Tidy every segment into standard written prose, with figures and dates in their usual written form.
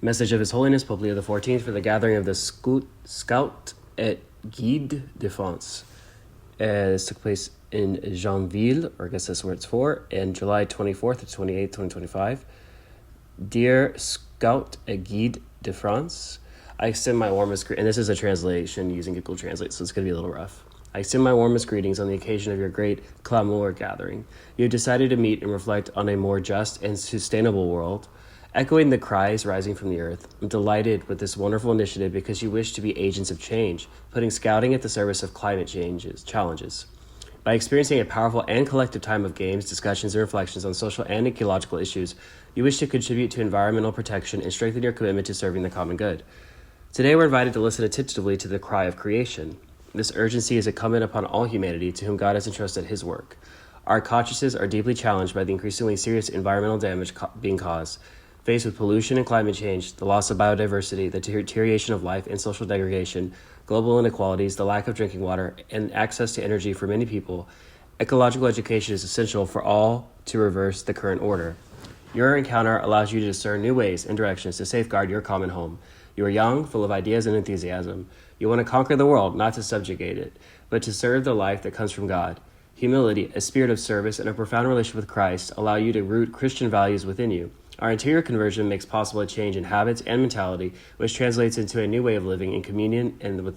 Message of His Holiness Pope Leo XIV for the gathering of the Scout et Guide de France. This took place in Jambville, or I guess that's where it's for, in July 24th to 28th, 2025. Dear Scout et Guide de France, I extend my warmest and this is a translation using Google Translate, so it's going to be a little rough. I extend my warmest greetings on the occasion of your great Clamor gathering. You have decided to meet and reflect on a more just and sustainable world. Echoing the cries rising from the earth, I'm delighted with this wonderful initiative because you wish to be agents of change, putting scouting at the service of climate challenges. By experiencing a powerful and collective time of games, discussions, and reflections on social and ecological issues, you wish to contribute to environmental protection and strengthen your commitment to serving the common good. Today we're invited to listen attentively to the cry of creation. This urgency is incumbent upon all humanity to whom God has entrusted His work. Our consciences are deeply challenged by the increasingly serious environmental damage being caused. Faced with pollution and climate change, the loss of biodiversity, the deterioration of life and social degradation, global inequalities, the lack of drinking water, and access to energy for many people, ecological education is essential for all to reverse the current order. Your encounter allows you to discern new ways and directions to safeguard your common home. You are young, full of ideas and enthusiasm. You want to conquer the world, not to subjugate it, but to serve the life that comes from God. Humility, a spirit of service, and a profound relationship with Christ allow you to root Christian values within you. Our interior conversion makes possible a change in habits and mentality, which translates into a new way of living in communion and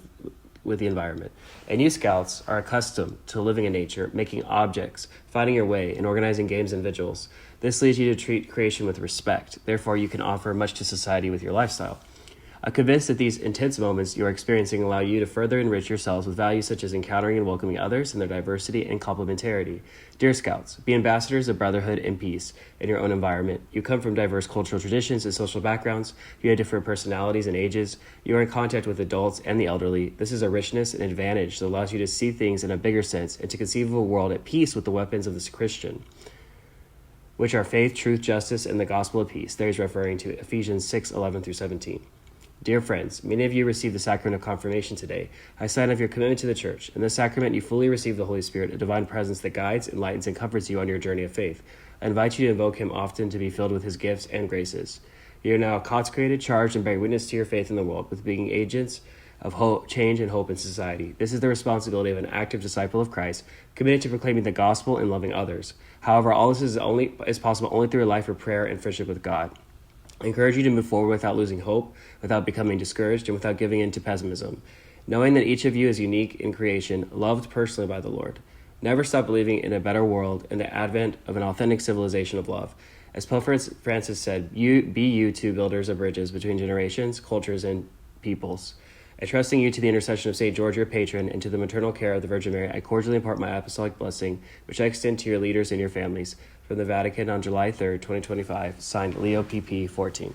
with the environment. And you scouts are accustomed to living in nature, making objects, finding your way, and organizing games and vigils. This leads you to treat creation with respect. Therefore, you can offer much to society with your lifestyle. I'm convinced that these intense moments you are experiencing allow you to further enrich yourselves with values such as encountering and welcoming others and their diversity and complementarity. Dear Scouts, be ambassadors of brotherhood and peace in your own environment. You come from diverse cultural traditions and social backgrounds. You have different personalities and ages. You are in contact with adults and the elderly. This is a richness and advantage that allows you to see things in a bigger sense and to conceive of a world at peace with the weapons of this Christian, which are faith, truth, justice, and the gospel of peace. There he's referring to Ephesians 6:11-17. Dear friends, many of you received the sacrament of confirmation today. I sign of your commitment to the church. In this sacrament, you fully receive the Holy Spirit, a divine presence that guides, enlightens, and comforts you on your journey of faith. I invite you to invoke Him often to be filled with His gifts and graces. You are now consecrated, charged, and bearing witness to your faith in the world, with being agents of hope, change and hope in society. This is the responsibility of an active disciple of Christ, committed to proclaiming the gospel and loving others. However, all this is possible only through a life of prayer and friendship with God. I encourage you to move forward without losing hope, without becoming discouraged, and without giving in to pessimism, knowing that each of you is unique in creation, loved personally by the Lord. Never stop believing in a better world and the advent of an authentic civilization of love. As Pope Francis said, be you two builders of bridges between generations, cultures, and peoples. Entrusting you to the intercession of St. George, your patron, and to the maternal care of the Virgin Mary, I cordially impart my apostolic blessing, which I extend to your leaders and your families. From the Vatican on July 3rd, 2025, signed Leo PP 14.